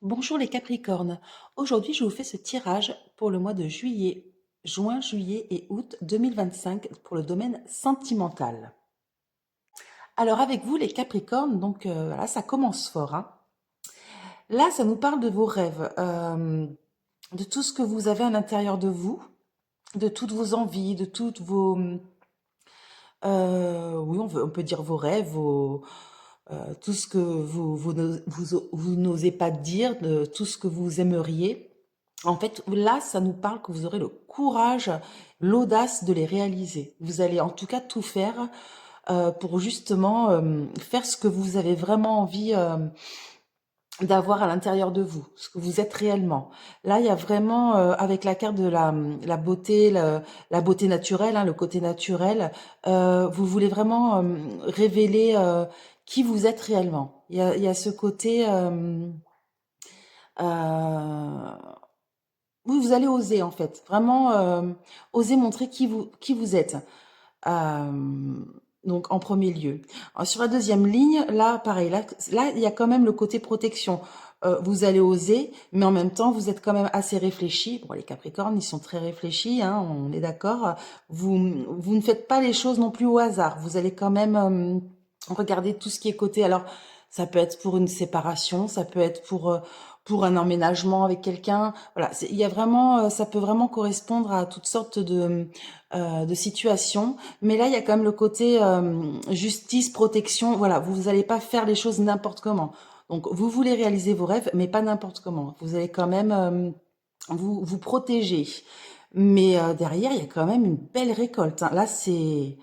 Bonjour les Capricornes. Aujourd'hui, je vous fais ce tirage pour le mois de juin, juillet et août 2025 pour le domaine sentimental. Alors avec vous les Capricornes, donc voilà, ça commence fort, hein. Là, ça nous parle de vos rêves, de tout ce que vous avez à l'intérieur de vous, de toutes vos envies, de toutes vos, oui, on peut dire vos rêves, tout ce que vous n'osez pas dire, de tout ce que vous aimeriez. En fait, là, ça nous parle que vous aurez le courage, l'audace de les réaliser. Vous allez en tout cas tout faire pour justement faire ce que vous avez vraiment envie d'avoir à l'intérieur de vous, ce que vous êtes réellement. Là, il y a vraiment, avec la carte de la beauté, la beauté naturelle, hein, le côté naturel, vous voulez vraiment révéler qui vous êtes réellement. Il y a ce côté... euh, oui, vous allez oser en fait, vraiment oser montrer qui vous êtes. Euh, donc en premier lieu. Alors, sur la deuxième ligne, là pareil, là il y a quand même le côté protection. Vous allez oser, mais en même temps vous êtes quand même assez réfléchi. Bon, les Capricornes, ils sont très réfléchis, hein, on est d'accord. Vous ne faites pas les choses non plus au hasard. Vous allez quand même regarder tout ce qui est côté. Alors ça peut être pour une séparation, ça peut être pour un emménagement avec quelqu'un. Voilà, il y a vraiment, ça peut vraiment correspondre à toutes sortes de situations. Mais là, il y a quand même le côté justice, protection. Voilà, vous n'allez pas faire les choses n'importe comment. Donc, vous voulez réaliser vos rêves, mais pas n'importe comment. Vous allez quand même vous protéger. Mais derrière, il y a quand même une belle récolte, hein. Là, c'est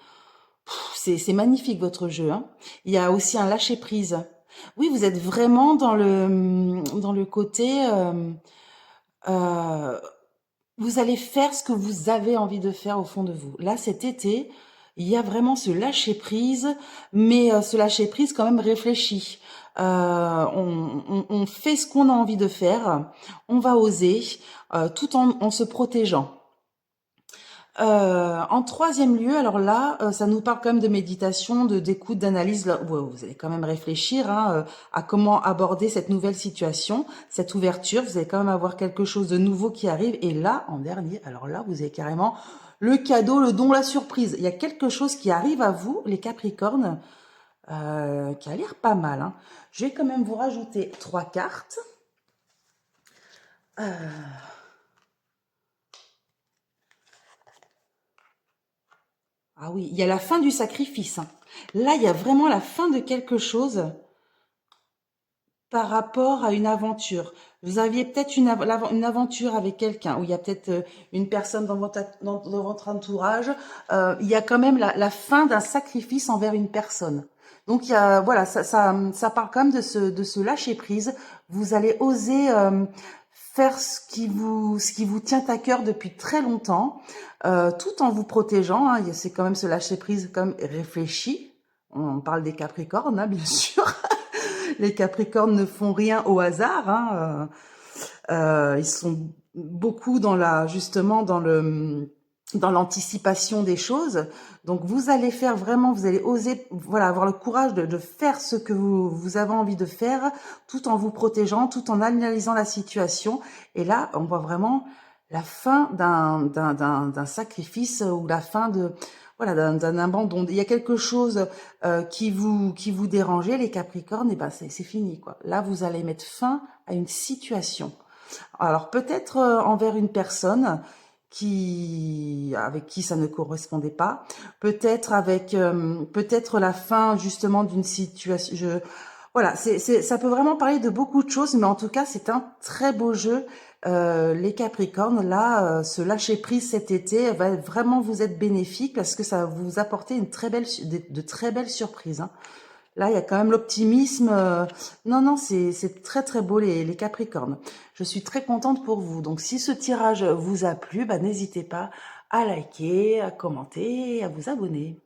magnifique votre jeu, hein. Il y a aussi un lâcher prise. Oui, vous êtes vraiment dans le côté. Euh, Vous allez faire ce que vous avez envie de faire au fond de vous. Là, cet été, il y a vraiment ce lâcher prise, mais ce lâcher prise quand même réfléchi. On fait ce qu'on a envie de faire, on va oser, tout en se protégeant. En troisième lieu, alors là, ça nous parle quand même de méditation, d'écoute, d'analyse. Là, ouais, vous allez quand même réfléchir hein, à comment aborder cette nouvelle situation, cette ouverture. Vous allez quand même avoir quelque chose de nouveau qui arrive. Et là, en dernier, alors là, vous avez carrément le cadeau, le don, la surprise. Il y a quelque chose qui arrive à vous, les Capricornes, qui a l'air pas mal, hein. Je vais quand même vous rajouter 3 cartes. Ah oui, il y a la fin du sacrifice, hein. Là, il y a vraiment la fin de quelque chose par rapport à une aventure. Vous aviez peut-être une aventure avec quelqu'un, ou il y a peut-être une personne dans votre entourage. Il y a quand même la fin d'un sacrifice envers une personne. Donc il y a, voilà, ça parle quand même de ce lâcher prise. Vous allez oser faire ce qui vous tient à cœur depuis très longtemps, tout en vous protégeant, hein. C'est quand même ce lâcher prise comme réfléchi. On parle des Capricornes, hein, bien sûr. Les Capricornes ne font rien au hasard, hein. Ils sont beaucoup dans justement dans l'anticipation des choses. Donc vous allez faire vraiment, vous allez oser, voilà, avoir le courage de faire ce que vous avez envie de faire, tout en vous protégeant, tout en analysant la situation. Et là, on voit vraiment la fin d'un sacrifice ou la fin de voilà d'un abandon. Il y a quelque chose qui vous dérangeait, les Capricornes, et ben c'est fini quoi. Là, vous allez mettre fin à une situation. Alors peut-être envers une personne avec qui ça ne correspondait pas, peut-être avec peut-être la fin justement d'une situation. Voilà, ça peut vraiment parler de beaucoup de choses, mais en tout cas c'est un très beau jeu. Les Capricornes, là, ce lâcher prise cet été va vraiment vous être bénéfique parce que ça va vous apporter de très belles surprises, hein. Là, il y a quand même l'optimisme. Non, non, c'est très très beau les Capricornes. Je suis très contente pour vous. Donc, si ce tirage vous a plu, bah, n'hésitez pas à liker, à commenter et à vous abonner.